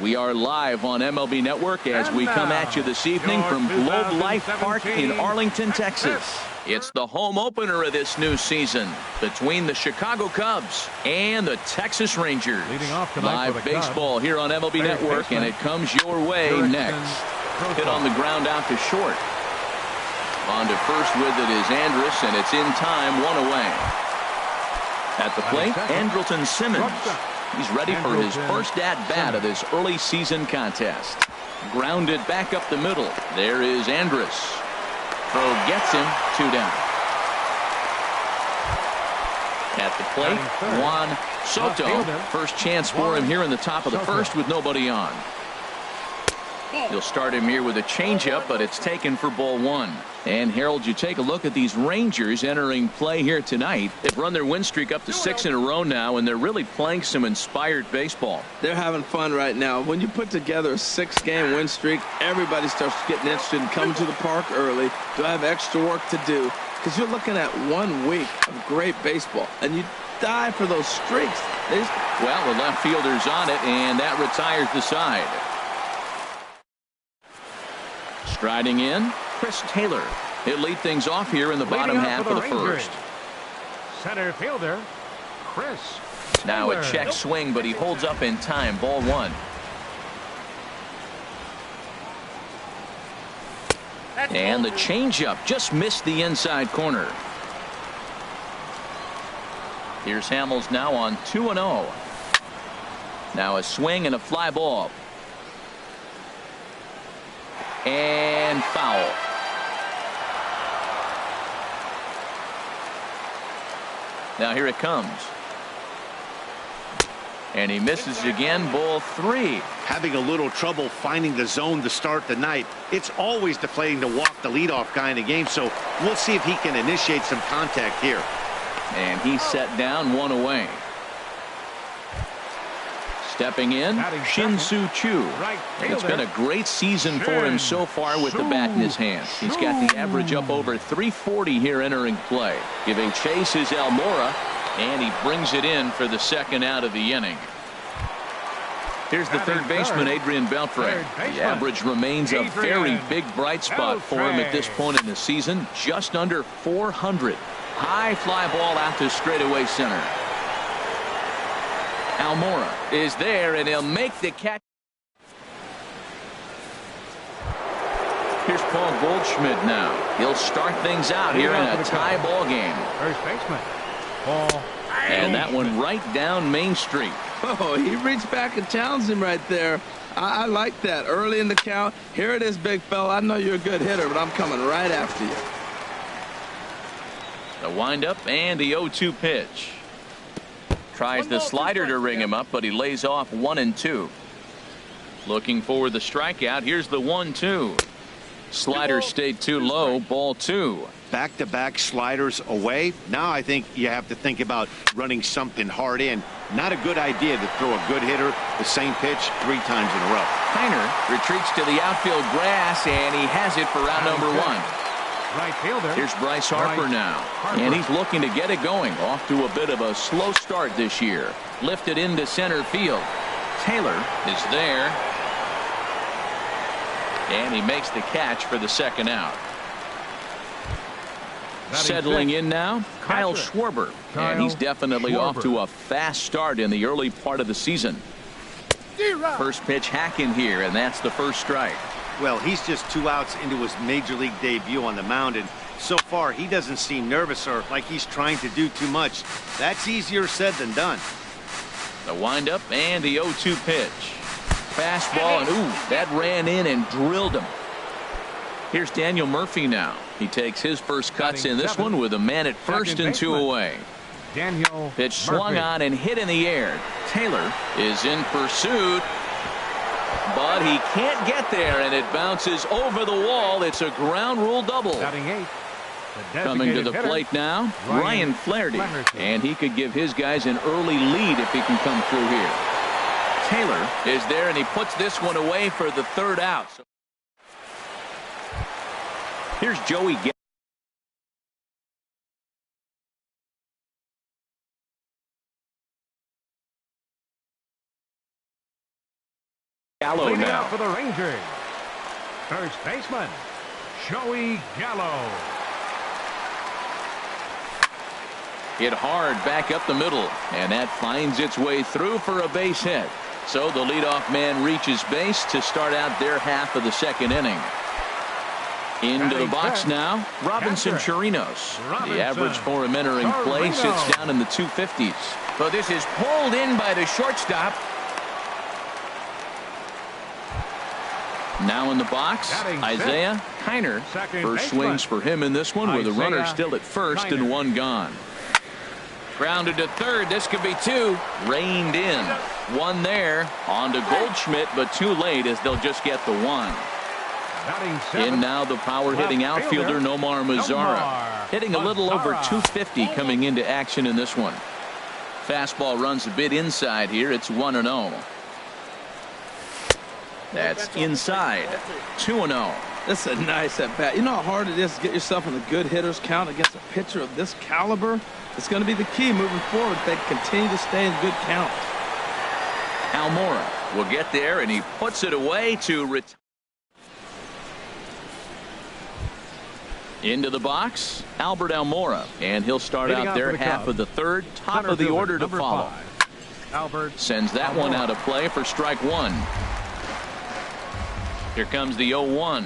We are live on MLB Network as we come at you this evening from Globe Life Park in Arlington, Texas. It's the home opener of this new season between the Chicago Cubs and the Texas Rangers. Live baseball here on MLB Network, and it comes your way next. Hit on the ground out to short. On to first with it is Andrus, and it's in time, one away. At the plate, Andrelton Simmons. He's ready for his first at-bat of this early season contest. Grounded back up the middle. There is Andrus. Throw gets him, 2 down. At the plate, Juan Soto. First chance for him here in the top of the first with nobody on. He'll start him here with a changeup, but it's taken for ball 1. And Harold, you take a look at these Rangers entering play here tonight. They've run their win streak up to 6 in a row now, and they're really playing some inspired baseball. They're having fun right now. When you put together a 6-game win streak, everybody starts getting interested in coming to the park early. Do I have extra work to do? Because you're looking at 1 week of great baseball, and you die for those streaks. Well, the left fielder's on it, and that retires the side. Striding in, Chris Taylor. He'll lead things off here in the bottom half of the first. Center fielder, Chris Taylor. Now a check swing, but he holds up in time. Ball 1. And the changeup just missed the inside corner. Here's Hamels now on 2-0. Now a swing and a fly ball. And foul. Now here it comes. And he misses again. Ball 3. Having a little trouble finding the zone to start the night. It's always deflating to walk the leadoff guy in the game, so we'll see if he can initiate some contact here. And he's set down, 1 away. Stepping in, Shin-Soo Choo. And it's been a great season for him so far with the bat in his hands. He's got the average up over 340 here entering play. Giving chase is Almora, and he brings it in for the second out of the inning. Here's the third baseman, Adrian Beltre. The average remains a very big bright spot for him at this point in the season. Just under 400. High fly ball out to straightaway center. Almora is there, and he'll make the catch. Here's Paul Goldschmidt now. He'll start things out here in a tie ball game. First baseman, Paul. And that one right down Main Street. Oh, he reached back and challenged him right there. I like that. Early in the count. Here it is, big fella. I know you're a good hitter, but I'm coming right after you. The windup and the 0-2 pitch. Tries the slider to ring him up, but he lays off 1-2. Looking for the strikeout. Here's the 1-2. Slider stayed too low. Ball 2. Back-to-back sliders away. Now I think you have to think about running something hard in. Not a good idea to throw a good hitter the same pitch 3 times in a row. Heiner retreats to the outfield grass, and he has it for round number 1. Right fielder. Here's Bryce Harper now. And he's looking to get it going. Off to a bit of a slow start this year. Lifted into center field. Taylor is there. And he makes the catch for the second out. Settling in now, Kyle Schwarber. And he's definitely off to a fast start in the early part of the season. First pitch hack in here, and that's the first strike. Well, he's just 2 outs into his major league debut on the mound, and so far he doesn't seem nervous or like he's trying to do too much. That's easier said than done. The windup and the 0-2 pitch. Fastball, and ooh, that ran in and drilled him. Here's Daniel Murphy now. He takes his first cuts in this one with a man at first and 2 away. Daniel pitch swung on and hit in the air. Taylor is in pursuit, but he can't get there, and it bounces over the wall. It's a ground rule double. Coming to the plate now, Ryan Flaherty, and he could give his guys an early lead if he can come through here. Taylor is there, and he puts this one away for the third out. Here's Joey Gallo Leading now. out for the Rangers, first baseman, Joey Gallo. Hit hard back up the middle, and that finds its way through for a base hit. So the leadoff man reaches base to start out their half of the second inning. Into the box now, Robinson Chirinos. The average for him entering play sits down in the 250s. But this is pulled in by the shortstop. Now in the box, Isaiah Kiner. First swings for him in this one with a runner still at first and one gone. Grounded to third. This could be two. Reined in. One there. On to Goldschmidt, but too late as they'll just get the one. In now the power-hitting outfielder Nomar Mazara. Hitting a little over 250 coming into action in this one. Fastball runs a bit inside here. It's 1-0. That's inside. 2-0. This is a nice at-bat. You know how hard it is to get yourself in a good hitter's count against a pitcher of this caliber? It's going to be the key moving forward. They continue to stay in good count. Almora will get there, and he puts it away to retire. Into the box, Albert Almora, and he'll start out their half of the third, top of the order to follow. Albert sends that one out of play for strike one. Here comes the 0-1.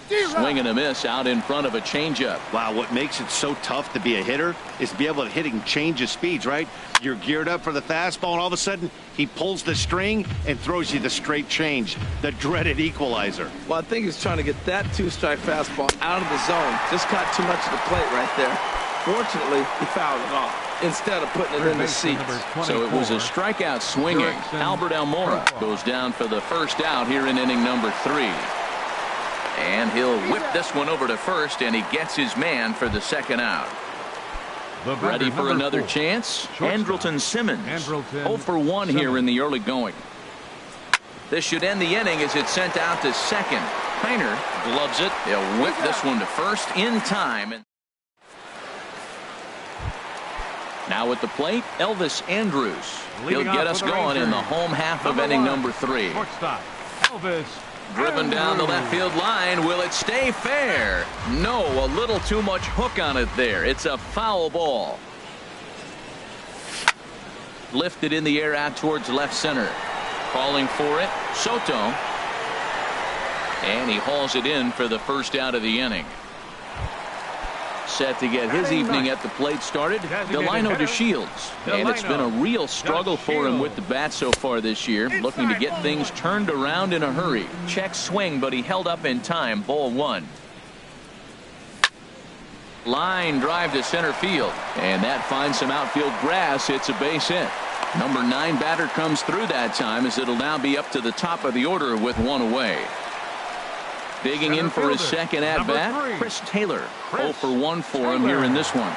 Swing and a miss out in front of a changeup. Wow, what makes it so tough to be a hitter is to be able to hitting change of speeds, right? You're geared up for the fastball, and all of a sudden he pulls the string and throws you the straight change, the dreaded equalizer. Well, I think he's trying to get that two-strike fastball out of the zone. Just got too much of the plate right there. Fortunately, he fouled it off instead of putting it in the seats. So it was a strikeout swinging. Albert Almora goes down for the first out here in inning number 3. And he'll whip this one over to first, and he gets his man for the second out. Ready for another chance? Andrelton Simmons. 0 for 1 here in the early going. This should end the inning as it's sent out to second. Kiner gloves it. They'll whip this one to first in time. Now at the plate, Elvis Andrus. He'll get us going in the home half of inning number 3. Elvis. Driven down the left field line. Will it stay fair? No, a little too much hook on it there. It's a foul ball. Lifted in the air out towards left center. Calling for it, Soto. And he hauls it in for the first out of the inning. Set to get his evening at the plate started, Delino DeShields. And it's been a real struggle for him with the bat so far this year, looking to get things turned around in a hurry. Check swing, but he held up in time. Ball 1. Line drive to center field, and that finds some outfield grass. It's a base hit. Number 9 batter comes through that time, as it'll now be up to the top of the order with one away. Digging in for his second at-bat, Chris Taylor. 0 for 1 for him here in this one.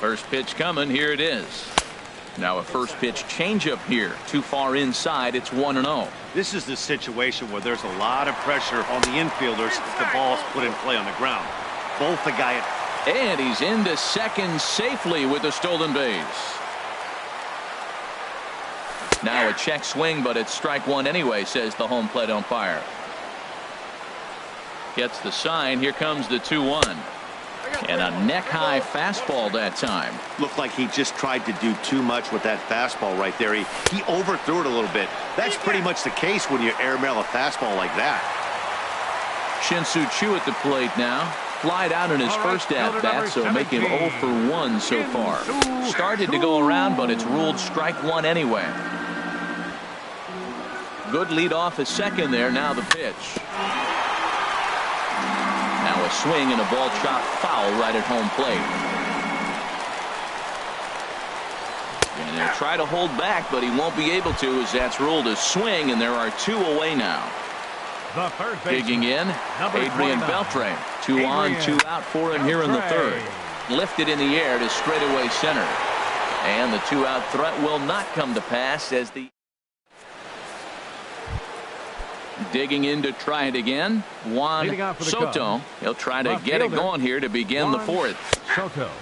First pitch coming. Here it is. Now a first pitch changeup here. Too far inside. It's 1-0. This is the situation where there's a lot of pressure on the infielders if the ball's put in play on the ground. Both the guy and he's into second safely with a stolen base. Now a check swing, but it's strike one anyway, says the home plate umpire. Gets the sign. Here comes the 2-1. And a neck-high fastball that time. Looked like he just tried to do too much with that fastball right there. He overthrew it a little bit. That's pretty much the case when you airmail a fastball like that. Shin-Soo Choo at the plate now. Flied out in his first at-bat, so making 0 for 1 so far. Started to go around, but it's ruled strike one anyway. Good lead off at second there. Now the pitch. Now a swing and a ball chopped foul right at home plate. And they'll try to hold back, but he won't be able to, as that's ruled a swing, and there are 2 away now. Digging in, Adrian Beltre. 2 on, 2 out for him here in the third. Lifted in the air to straightaway center. And the 2-out threat will not come to pass as the digging in to try it again. Juan Soto. He'll try to get it going here to begin the fourth.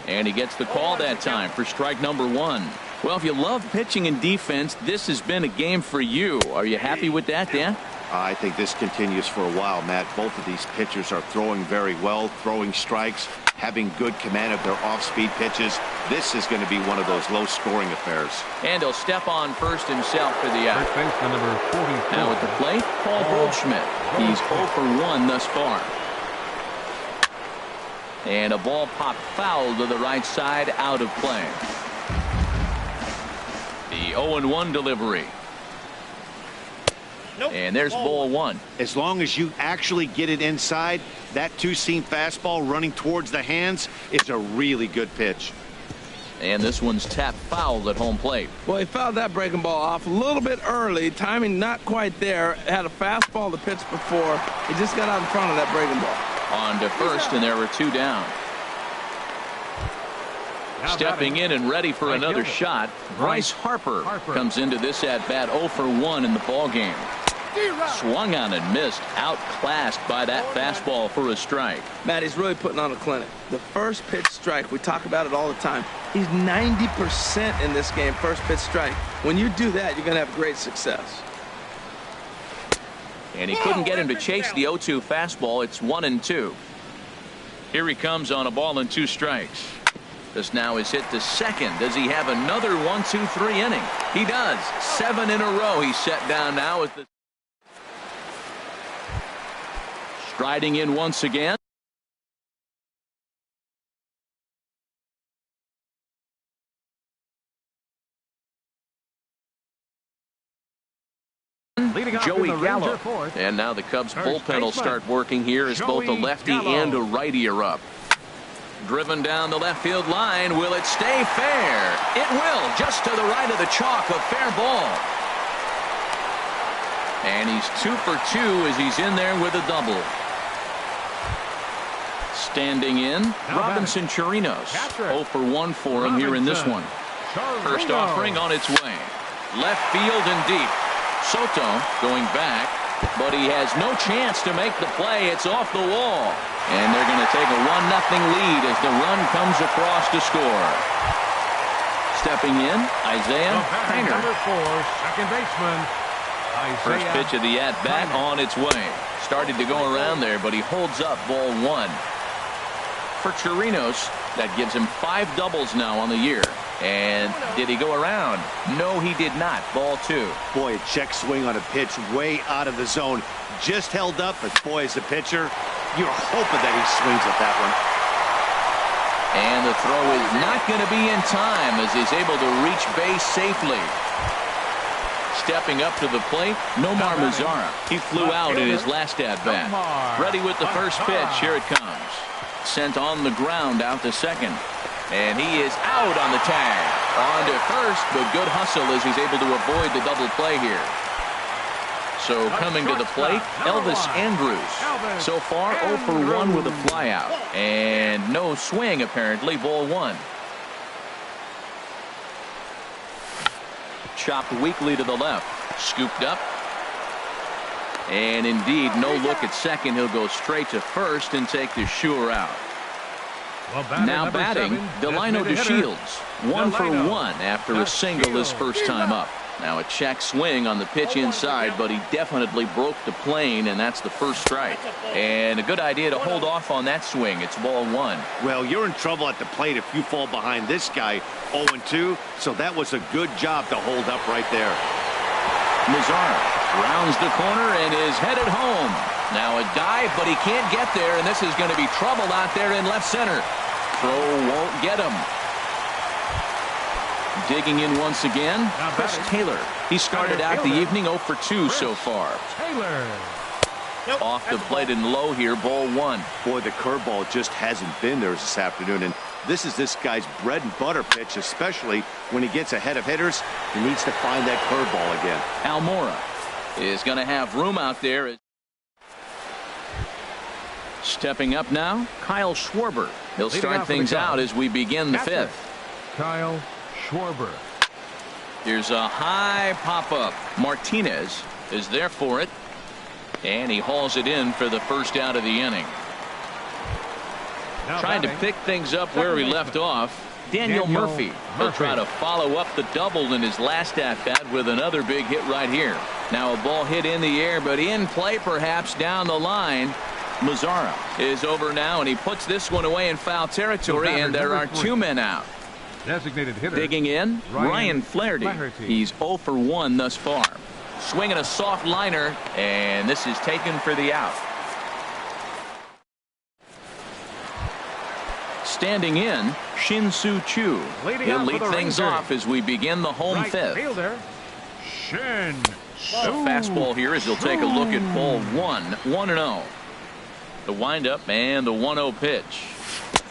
And he gets the call that time for strike number 1. Well, if you love pitching and defense, this has been a game for you. Are you happy with that, Dan? I think this continues for a while, Matt. Both of these pitchers are throwing very well, throwing strikes, having good command of their off-speed pitches. This is going to be one of those low-scoring affairs. And he'll step on first himself for the out. First baseman number 44. Now at the plate, Paul Goldschmidt. He's 0 for 1 thus far. And a ball popped foul to the right side, out of play. The 0-1 delivery. Nope. And there's ball 1. As long as you actually get it inside, that two-seam fastball running towards the hands is a really good pitch. And this one's tapped foul at home plate. Well, he fouled that breaking ball off a little bit early. Timing not quite there. Had a fastball to pitch before. He just got out in front of that breaking ball. On to first, and there were 2 down. Stepping in and ready for another shot, Bryce Harper comes into this at-bat 0 for 1 in the ballgame. Swung on and missed, outclassed by that fastball for a strike. Matt, he's really putting on a clinic. The first pitch strike, we talk about it all the time. He's 90% in this game, first pitch strike. When you do that, you're going to have great success. And he couldn't get him to chase the 0-2 fastball. It's 1-2. Here he comes on a ball and 2 strikes. This now is hit to second. Does he have another 1-2-3 inning? He does. 7 in a row. He's set down now at the striding in once again. Joey Gallo. And now the Cubs bullpen will start working here as both a lefty and a righty are up. Driven down the left field line. Will it stay fair? It will. Just to the right of the chalk. A fair ball. And he's 2 for 2 as he's in there with a double. Standing in, Robinson Chirinos. 0 for 1 for him here in this one. First offering on its way. Left field and deep. Soto going back, but he has no chance to make the play. It's off the wall. And they're going to take a 1-0 lead as the run comes across to score. Stepping in, Isaiah Heiner. Number 4, second baseman. First pitch of the at-bat on its way. Started to go around there, but he holds up ball 1. For Chirinos, that gives him 5 doubles now on the year. And did he go around? No, he did not. Ball 2. Boy, a check swing on a pitch way out of the zone. Just held up, but boy, as a pitcher, you're hoping that he swings at that one. And the throw is not going to be in time as he's able to reach base safely. Stepping up to the plate, Nomar Mazara. He flew out in his last at-bat. Ready with the first pitch. Here it comes. Sent on the ground out to second. And he is out on the tag. On to first, but good hustle as he's able to avoid the double play here. So coming to the plate, Elvis Andrus. So far 0 for 1 with a flyout. And no swing apparently, ball 1. Chopped weakly to the left. Scooped up. And indeed, no look at second. He'll go straight to first and take the sure out. Now batting, Delino DeShields. 1 for 1 after a single his first time up. Now a check swing on the pitch inside, but he definitely broke the plane, and that's the first strike. And a good idea to hold off on that swing. It's ball 1. Well, you're in trouble at the plate if you fall behind this guy 0-2, so that was a good job to hold up right there. Mazara rounds the corner and is headed home. Now a dive, but he can't get there, and this is going to be trouble out there in left center. Throw won't get him. Digging in once again, Chris Taylor. He started out the evening 0 for 2 so far. Off the plate and low here, ball 1. Boy, the curveball just hasn't been there this afternoon, and this is this guy's bread and butter pitch, especially when he gets ahead of hitters. He needs to find that curveball again. Almora is going to have room out there. Stepping up now, Kyle Schwarber. He'll start things out as we begin the 5th. Kyle Schwarber. Here's a high pop-up. Martinez is there for it. And he hauls it in for the first out of the inning. Trying to pick things up where he left off. Daniel Murphy. He'll try to follow up the double in his last at-bat with another big hit right here. Now a ball hit in the air, but in play perhaps down the line. Mazzara is over now, and he puts this one away in foul territory, and there are 2 men out. Designated hitter. Digging in, Ryan Flaherty. He's 0 for 1 thus far. Swinging a soft liner, and this is taken for the out. Standing in, Shin-Soo Choo. He'll lead things off as we begin the home fifth. Fielder, The fastball here as he'll take a look at ball 1, 1-0. The windup and the 1-0 pitch.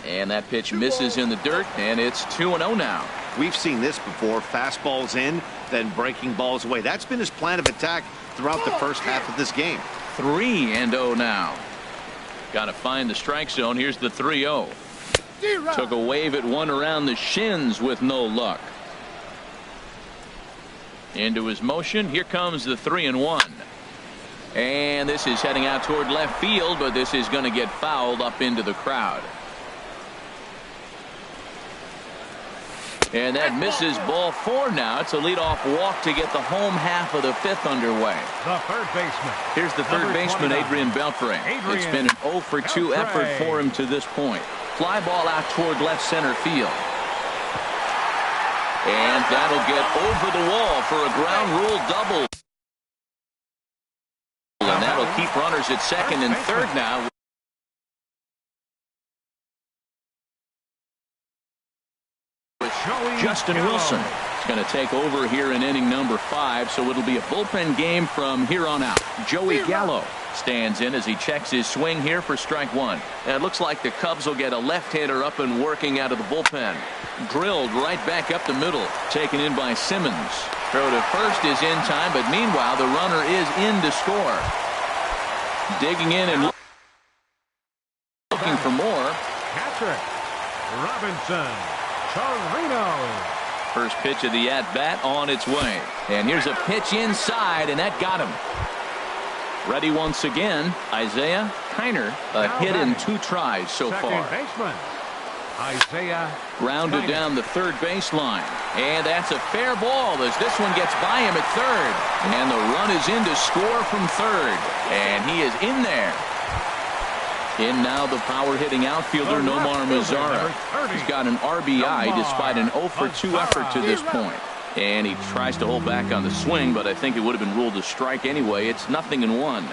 And that pitch misses in the dirt, and it's 2-0 now. We've seen this before. Fastballs in, then breaking balls away. That's been his plan of attack throughout the first half of this game. 3-0 now. Got to find the strike zone. Here's the 3-0. Took a wave at one around the shins with no luck. Into his motion. Here comes the 3-1. And this is heading out toward left field, but this is going to get fouled up into the crowd. And that misses ball 4 now. It's a leadoff walk to get the home half of the fifth underway. The third baseman. Here's the third baseman, Adrian Beltre. It's been an 0 for 2 effort for him to this point. Fly ball out toward left center field. And that'll get over the wall for a ground rule double. And that'll keep runners at second and third now. Justin Wilson is going to take over here in inning number 5, so it'll be a bullpen game from here on out. Joey Gallo stands in as he checks his swing here for strike 1. And it looks like the Cubs will get a left-hander up and working out of the bullpen. Drilled right back up the middle, taken in by Simmons. Throw to first is in time, but meanwhile the runner is in to score. Digging in and looking for more. Patrick Robinson Torino. First pitch of the at-bat on its way. And here's a pitch inside, and that got him. Ready once again, Isaiah Kiner. A hit in 2 tries so far. Baseman, Isaiah Grounded Kiner. down the third baseline. And that's a fair ball as this one gets by him at third. And the run is in to score from third. And he is in there. In now the power-hitting outfielder Nomar Mazzara. He's got an RBI despite an 0 for 2 effort to this point. And he tries to hold back on the swing, but I think it would have been ruled a strike anyway. It's 0-1.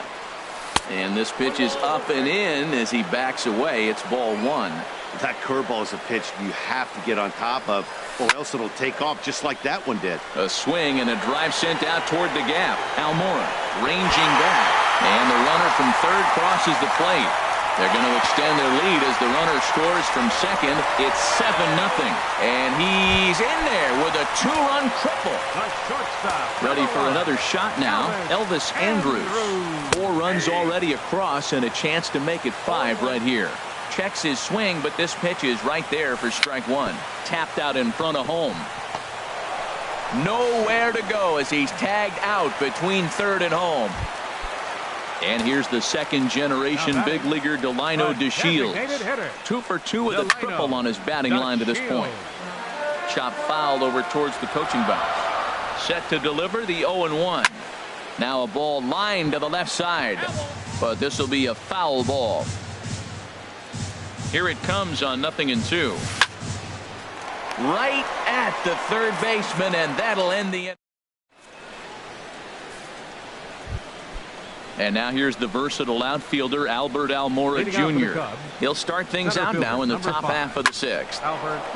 And this pitch is up and in as he backs away. It's ball 1. That curveball is a pitch you have to get on top of, or else it'll take off just like that one did. A swing and a drive sent out toward the gap. Almora ranging back. And the runner from third crosses the plate. They're going to extend their lead as the runner scores from second. It's 7-0. And he's in there with a 2-run triple. Ready for another shot now. Elvis Andrus. 4 runs already across and a chance to make it 5 right here. Checks his swing, but this pitch is right there for strike 1. Tapped out in front of home. Nowhere to go as he's tagged out between third and home. And here's the second-generation big leaguer Delino DeShields. 2 for 2 with a triple on his batting line to this point. Chop fouled over towards the coaching box. Set to deliver the 0-1. Now a ball lined to the left side. But this will be a foul ball. Here it comes on 0-2. Right at the third baseman, and that'll end the inning. And now here's the versatile outfielder Albert Almora Jr. He'll start things out now in the top half of the 6th.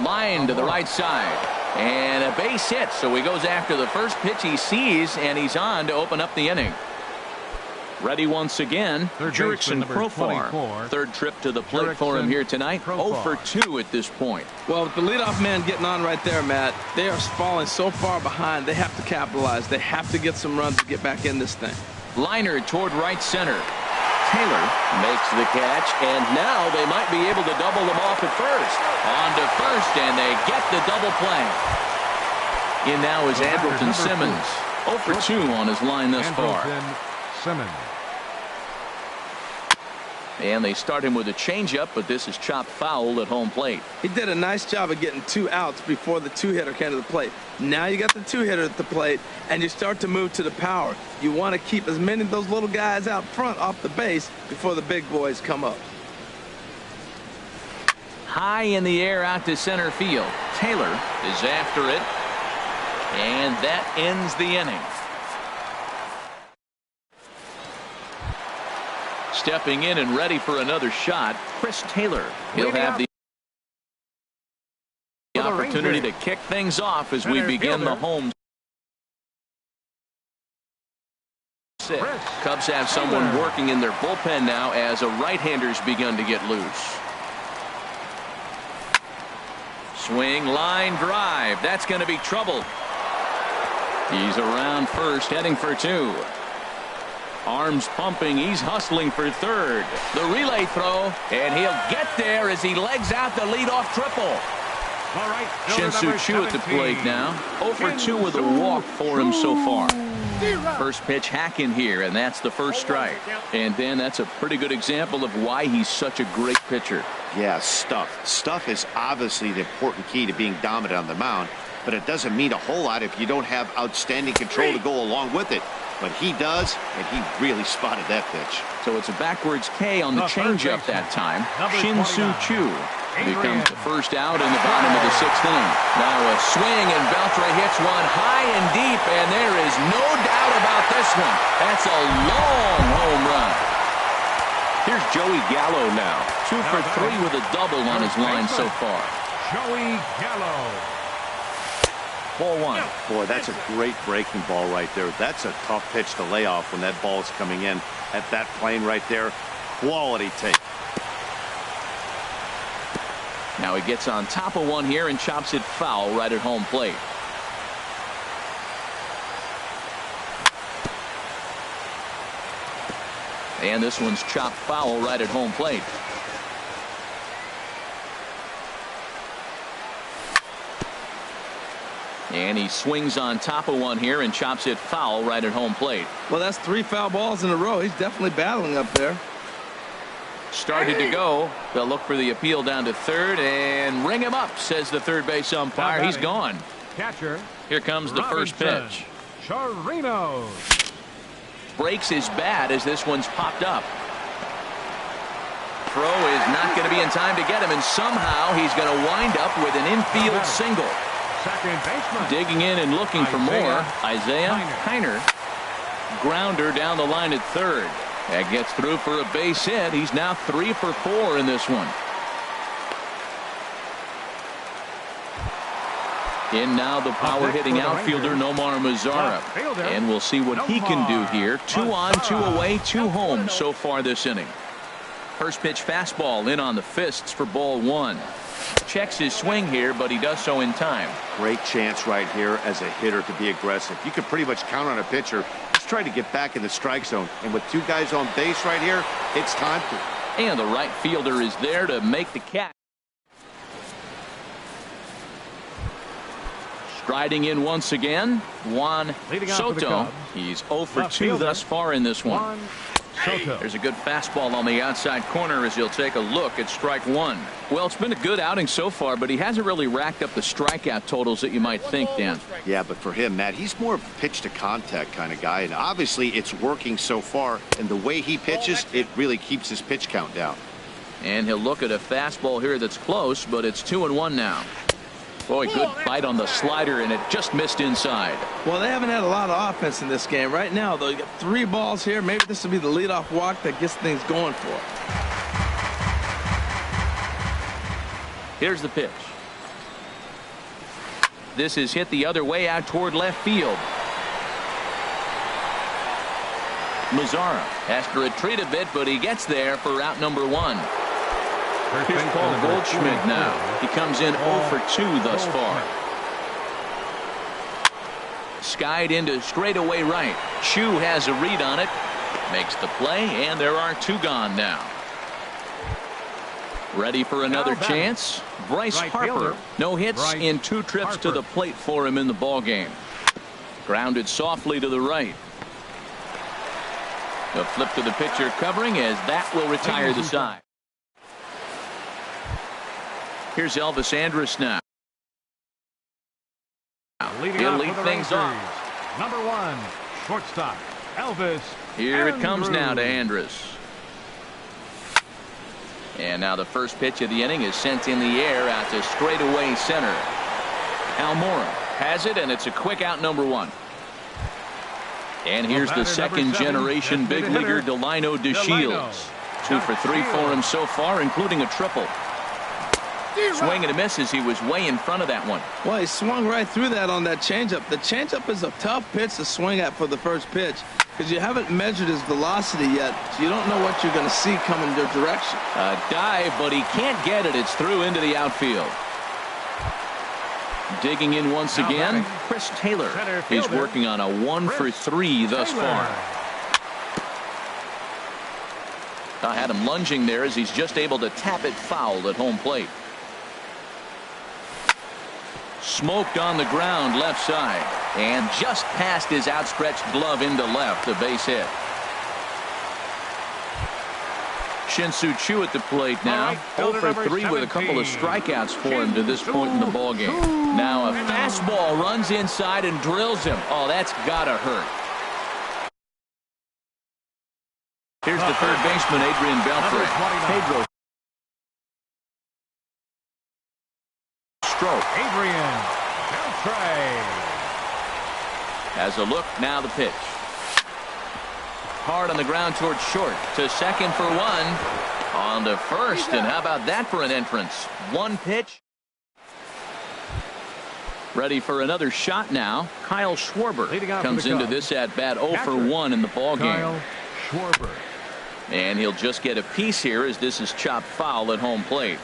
Line to the right side. And a base hit, so he goes after the first pitch he sees, and he's on to open up the inning. Ready once again, Jurickson Profar. Third trip to the plate for him here tonight. 0 for 2 at this point. Well, with the leadoff man getting on right there, Matt, they are falling so far behind. They have to capitalize. They have to get some runs to get back in this thing. Liner toward right center. Taylor makes the catch, and now they might be able to double them off at first. On to first, and they get the double play. In now is Andrelton Simmons. 0 for 2 on his line thus far. Simmons. And they start him with a changeup, but this is chopped foul at home plate. He did a nice job of getting 2 outs before the 2-hitter came to the plate. Now you got the 2-hitter at the plate, and you start to move to the power. You want to keep as many of those little guys out front off the base before the big boys come up. High in the air out to center field. Taylor is after it, and that ends the inning. Stepping in and ready for another shot, Chris Taylor. He'll have the opportunity to kick things off as we begin the home. Cubs have someone working in their bullpen now as a right-hander's begun to get loose. Swing, line drive. That's going to be trouble. He's around first, heading for 2. Arms pumping. He's hustling for third. The relay throw, and he'll get there as he legs out the leadoff triple. Shin-Soo Choo at the plate now. 0 for 2 with a walk for him so far. First pitch hack in here, and that's the first strike. And then that's a pretty good example of why he's such a great pitcher. Yeah, stuff. Stuff is obviously the important key to being dominant on the mound, but it doesn't mean a whole lot if you don't have outstanding control to go along with it. But he does, and he really spotted that pitch. So it's a backwards K on the changeup that time. Shin-Soo Choo becomes the first out in the bottom of the 6th inning. Now a swing, and Beltre hits one high and deep, and there is no doubt about this one. That's a long home run. Here's Joey Gallo now. 2 for 3 with a double on his line so far. Joey Gallo. Ball 1. Boy, that's a great breaking ball right there. That's a tough pitch to lay off when that ball is coming in at that plane right there. Quality take. Now he gets on top of one here and chops it foul right at home plate. And this one's chopped foul right at home plate. And he swings on top of one here and chops it foul right at home plate. Well, that's 3 foul balls in a row. He's definitely battling up there. Started to go. They'll look for the appeal down to third and ring him up, says the third base umpire. He's gone. Catcher. Here comes the first pitch. Chirinos. Breaks his bat as this one's popped up. Throw is not going to be in time to get him, and somehow he's going to wind up with an infield single. Second baseman. Digging in and looking for more. Isaiah Heiner. Grounder down the line at third. That gets through for a base hit. He's now 3 for 4 in this one. In now the power hitting outfielder Nomar Mazara. And we'll see what he can do here. 2 on, 2 away, 2 home so far this inning. First pitch fastball in on the fists for ball 1. Checks his swing here, but he does so in time. Great chance right here as a hitter to be aggressive. You can pretty much count on a pitcher just trying to get back in the strike zone. And with 2 guys on base right here, it's time to. And the right fielder is there to make the catch. Striding in once again, Juan Soto. He's 0 for 2 thus far in this one. There's a good fastball on the outside corner as he'll take a look at strike 1. Well, it's been a good outing so far, but he hasn't really racked up the strikeout totals that you might think, Dan. Yeah, but for him, Matt, he's more of a pitch to contact kind of guy, and obviously it's working so far, and the way he pitches, it really keeps his pitch count down. And he'll look at a fastball here that's close, but it's 2-1 now. Boy, good bite on the slider, and it just missed inside. Well, they haven't had a lot of offense in this game. Right now, though, you got 3 balls here. Maybe this will be the leadoff walk that gets things going for it. Here's the pitch. This is hit the other way out toward left field. Mazara has to retreat a bit, but he gets there for out number 1. Here's Paul Goldschmidt now. He comes in 0 for 2 thus far. Skied into straightaway right. Choo has a read on it. Makes the play, and there are 2 gone now. Ready for another chance? Bryce Harper. No hits in 2 trips to the plate for him in the ballgame. Grounded softly to the right. A flip to the pitcher covering as that will retire the side. Here's Elvis Andrus now. He'll lead things off. Number 1, shortstop, Elvis Here Andrus. it comes now to Andrus. And now the first pitch of the inning is sent in the air out to straightaway center. Almora has it, and it's a quick out, number 1. And here's the second generation big leaguer, Delino DeShields. 2 for 3 for him so far, including a triple. Swing and a miss as he was way in front of that one. Well, he swung right through that on that changeup. The changeup is a tough pitch to swing at for the first pitch because you haven't measured his velocity yet, so you don't know what you're going to see coming your direction. A dive, but he can't get it. It's through into the outfield. Digging in once again, Chris Taylor. He's working on a 1 for 3 thus far. I had him lunging there as he's just able to tap it foul at home plate. Smoked on the ground left side and just past his outstretched glove into left, a base hit. Shin-Soo Choo at the plate now. 0 for 3 with a couple of strikeouts for him to this point in the ballgame. Now a fastball runs inside and drills him. Oh, that's gotta hurt. Here's the third baseman, Adrian Beltre. Pedro stroke. Adrian Beltre has a look. Now the pitch. Hard on the ground towards short. To second for 1. On to first. And how about that for an entrance? 1 pitch. Ready for another shot now. Kyle Schwarber comes into this at bat 0 for 1 in the ball game. Kyle Schwarber. And he'll just get a piece here as this is chopped foul at home plate.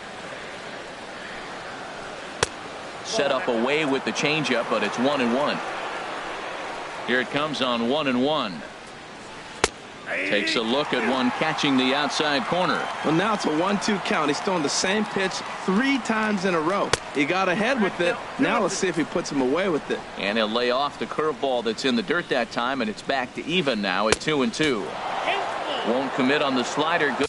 Set up away with the changeup, but it's 1-1. Here it comes on 1-1. Takes a look at one catching the outside corner. Well, now it's a 1-2 count. He's throwing the same pitch 3 times in a row. He got ahead with it. Now let's see if he puts him away with it. And he'll lay off the curveball that's in the dirt that time, and it's back to even now at 2-2. Won't commit on the slider. Good.